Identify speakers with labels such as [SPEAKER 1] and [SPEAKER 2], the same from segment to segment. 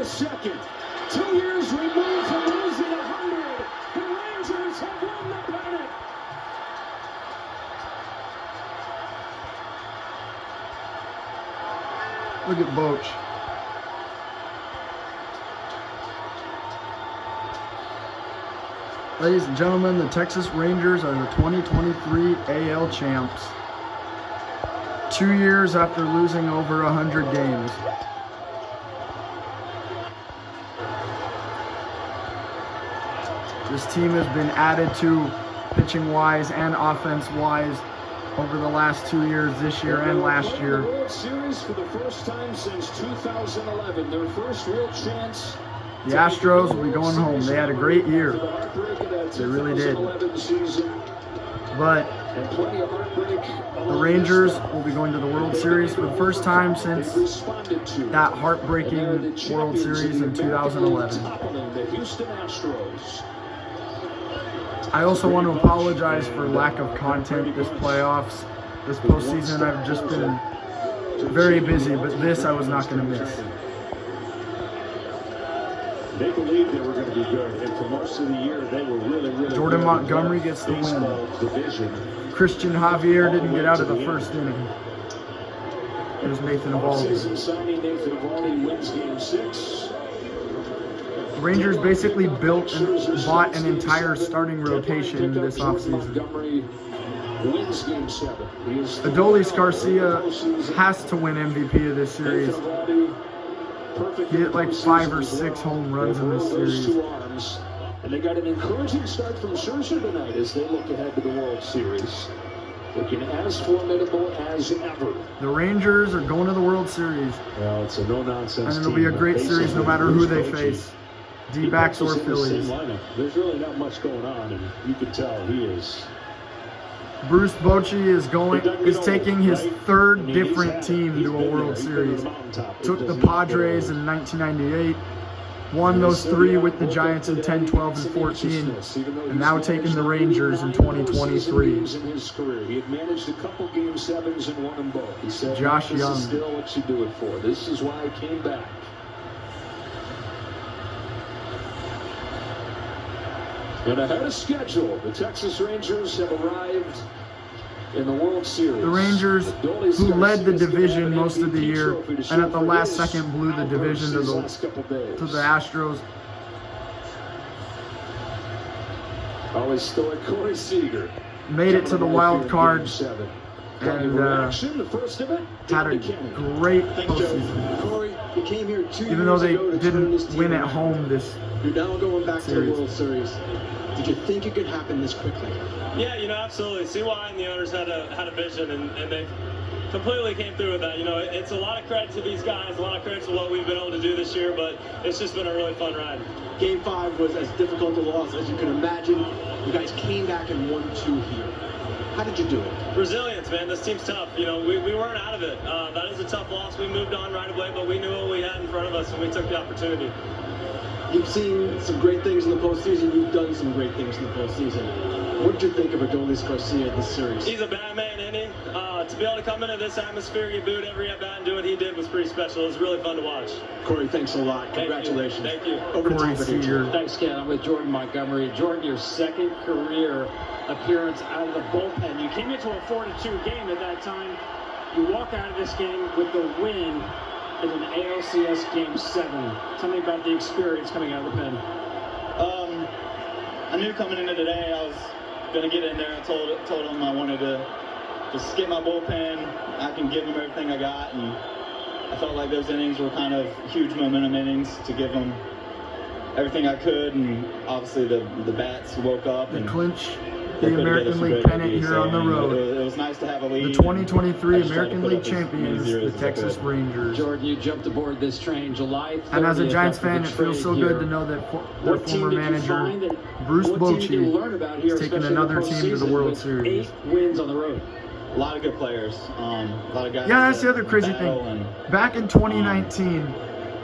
[SPEAKER 1] second. 2 years removed from losing 100, the Rangers have won the pennant.
[SPEAKER 2] Look at Boch. Ladies and gentlemen, the Texas Rangers are the 2023 AL champs. 2 years after losing over 100 games. This team has been added to pitching-wise and offense-wise over the last 2 years, this year and last year.
[SPEAKER 1] The World Series for the first time since 2011, their first real chance.
[SPEAKER 2] The Astros will be going home. They had a great year. They really did. But the Rangers will be going to the World Series for the first time since that heartbreaking World Series in 2011. I also want to apologize for lack of content this playoffs. This postseason, I've just been very busy, but this I was not going to miss.
[SPEAKER 1] They believed they were going to be good, and for most of the year, they were really
[SPEAKER 2] Jordan Montgomery gets the win. Christian Javier didn't get out of the first inning. It was Nathan Eovaldi. The Rangers basically built and bought an entire starting rotation this offseason. Adolis Garcia has to win MVP of this series. He hit like 5 or 6 home runs in this series.
[SPEAKER 1] And they got an encouraging start from Scherzer tonight as they look ahead to the World Series. Looking as formidable as ever.
[SPEAKER 2] The Rangers are going to the World Series.
[SPEAKER 1] Well, it's a no-nonsense
[SPEAKER 2] and it'll be a great series no matter who they face. D-backs or Phillies.
[SPEAKER 1] There's really not much going on, and you can tell he is.
[SPEAKER 2] Bruce Bochy is taking his 3rd different team to a World Series. Took the Padres in 1998, won those 3 with the Giants in 10, 12, and 14, and now taking the Rangers in 2023.
[SPEAKER 1] He had managed a couple Game 7s and won them both. He said,
[SPEAKER 2] Josh Young.
[SPEAKER 1] This is still what you do it for. This is why I came back. And ahead of schedule, the Texas Rangers have arrived in the World Series.
[SPEAKER 2] The Rangers, who led the division most of the year, and at the last second blew the division to the Astros.
[SPEAKER 1] Always stoic Corey Seager.
[SPEAKER 2] Made it to the wild card and had a great postseason.
[SPEAKER 3] Corey, you came here 2 years
[SPEAKER 2] even though they
[SPEAKER 3] ago to
[SPEAKER 2] didn't
[SPEAKER 3] turn this team
[SPEAKER 2] win at
[SPEAKER 3] around.
[SPEAKER 2] home this
[SPEAKER 3] You're now going back to
[SPEAKER 2] series.
[SPEAKER 3] the World Series. Did you think it could happen this quickly?
[SPEAKER 4] Yeah, absolutely. CY and the owners had a vision, and they completely came through with that. It's a lot of credit to these guys, a lot of credit to what we've been able to do this year, but it's just been a really fun ride.
[SPEAKER 3] Game 5 was as difficult a loss as you can imagine. You guys came back and won 2 here. How did you do it?
[SPEAKER 4] Resilience, man. This team's tough. We weren't out of it. That is a tough loss. We moved on right away, but we knew what we had in front of us, and we took the opportunity.
[SPEAKER 3] You've seen some great things in the postseason. You've done some great things in the postseason. What did you think of Adolis Garcia this series?
[SPEAKER 4] He's a bad man, isn't he? To be able to come into this atmosphere, get booed every at-bat, and do what he did was pretty special. It was really fun to watch.
[SPEAKER 3] Corey, thanks a lot. Congratulations.
[SPEAKER 4] Thank you.
[SPEAKER 3] Over to
[SPEAKER 2] Corey
[SPEAKER 3] Tom
[SPEAKER 2] Seager.
[SPEAKER 5] Thanks, Ken. I'm with Jordan Montgomery. Jordan, your 2nd career appearance out of the bullpen. You came into a 4-2 game at that time. You walk out of this game with the win in an ALCS Game 7. Tell me about the experience coming out of the pen.
[SPEAKER 6] I knew coming into today I was going to get in there. I told them I wanted to just get my bullpen. I can give them everything I got, and I felt like those innings were kind of huge momentum innings to give them everything I could, and obviously the bats woke up.
[SPEAKER 2] The
[SPEAKER 6] and
[SPEAKER 2] clinch
[SPEAKER 6] they
[SPEAKER 2] the
[SPEAKER 6] couldn't get
[SPEAKER 2] American
[SPEAKER 6] us a
[SPEAKER 2] League
[SPEAKER 6] great
[SPEAKER 2] pennant
[SPEAKER 6] lead,
[SPEAKER 2] here
[SPEAKER 6] so,
[SPEAKER 2] on the road.
[SPEAKER 6] It was nice to have a lead.
[SPEAKER 2] The 2023
[SPEAKER 6] I just tried to
[SPEAKER 2] American
[SPEAKER 6] put
[SPEAKER 2] League
[SPEAKER 6] up as many
[SPEAKER 2] champions,
[SPEAKER 6] zeros
[SPEAKER 2] the
[SPEAKER 6] as I
[SPEAKER 2] Texas
[SPEAKER 6] could.
[SPEAKER 2] Rangers.
[SPEAKER 5] Jordan, you jumped aboard this train July 30th.
[SPEAKER 2] And as a Giants
[SPEAKER 5] after
[SPEAKER 2] fan,
[SPEAKER 5] the
[SPEAKER 2] it feels
[SPEAKER 5] trade
[SPEAKER 2] so
[SPEAKER 5] here.
[SPEAKER 2] good to know that their
[SPEAKER 5] What team
[SPEAKER 2] former
[SPEAKER 5] did you
[SPEAKER 2] manager,
[SPEAKER 5] find and
[SPEAKER 2] Bruce
[SPEAKER 5] what team did you learn
[SPEAKER 2] Bochy,
[SPEAKER 5] about here,
[SPEAKER 2] is taking
[SPEAKER 5] especially in the
[SPEAKER 2] another team to the
[SPEAKER 5] postseason
[SPEAKER 2] World
[SPEAKER 5] with
[SPEAKER 2] Series.
[SPEAKER 5] 8 wins on the road?
[SPEAKER 6] A lot of good players. A lot of guys.
[SPEAKER 2] Yeah, that's the other crazy
[SPEAKER 6] battle
[SPEAKER 2] thing.
[SPEAKER 6] and
[SPEAKER 2] Back in 2019,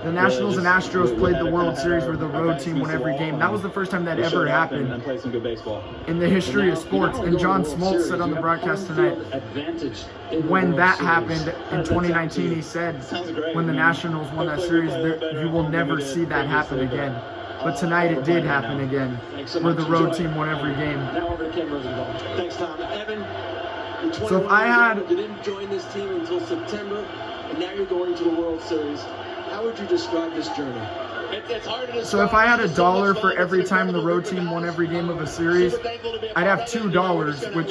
[SPEAKER 2] The Nationals and Astros played the World Series where the road team won every game. That was the first time that ever happened
[SPEAKER 6] and play some good baseball.
[SPEAKER 2] in the history of sports. And John Smoltz said on the broadcast tonight, when that happened in 2019, he said, when the Nationals won that series, you will never see that happen again. But tonight it did happen again, where the road team won every game.
[SPEAKER 3] Thanks, Tom. Evan,
[SPEAKER 2] So if I had,
[SPEAKER 3] you didn't join this team until September, and now you're going to the World Series. How would you describe this journey?
[SPEAKER 4] It's hard to describe.
[SPEAKER 2] so if I had $1 for every time the road team won every game of a series, I'd have $2, which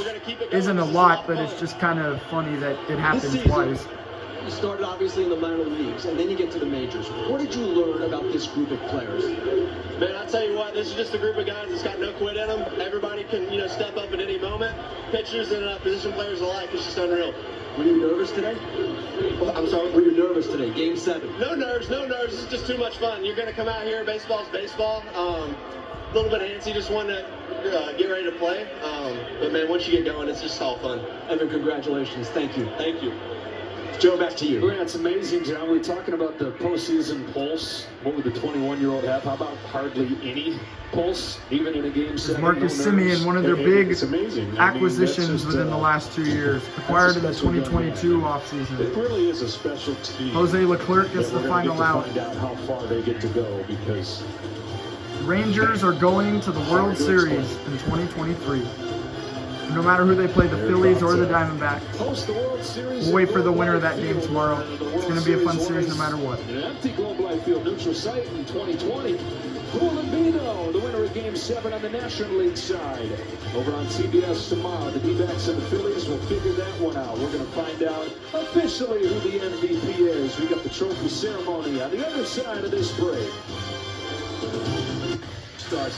[SPEAKER 2] isn't a lot, but it's just kind of funny that it happened twice.
[SPEAKER 3] You started obviously in the minor leagues, and then you get to the majors. What did you learn about this group of players?
[SPEAKER 4] Man, I'll tell you what, this is just a group of guys that's got no quit in them. Everybody can, step up at any moment. Pitchers and position players alike. It's just unreal.
[SPEAKER 3] Were you nervous today?
[SPEAKER 4] I'm sorry?
[SPEAKER 3] Were you nervous today? Game 7.
[SPEAKER 4] No nerves. This is just too much fun. You're going to come out here, baseball's baseball. A little bit antsy, just want to get ready to play. But man, once you get going, it's just all fun.
[SPEAKER 3] Evan, congratulations. Thank you.
[SPEAKER 4] Thank you.
[SPEAKER 3] Joe, back to you.
[SPEAKER 1] Yeah, it's amazing, John. We're talking about the postseason pulse. What would the 21-year-old have? How about hardly any pulse, even in a game 7?
[SPEAKER 2] Marcus Semien, one of their big acquisitions within the last 2 years, acquired in the 2022 offseason.
[SPEAKER 1] It really is a special team.
[SPEAKER 2] Jose Leclerc gets the final out.
[SPEAKER 1] Find out how far they get to go, because
[SPEAKER 2] Rangers are going to the World Series in 2023. No matter who they play, the Phillies or the Diamondbacks. We'll wait for the winner of that game tomorrow. It's going to be a fun series no matter what.
[SPEAKER 1] An empty Globe Life Field neutral site in 2020. Who will it be, though? The winner of Game 7 on the National League side. Over on CBS tomorrow, the D-backs and the Phillies will figure that one out. We're going to find out officially who the MVP is. We got the trophy ceremony on the other side of this break. Stars.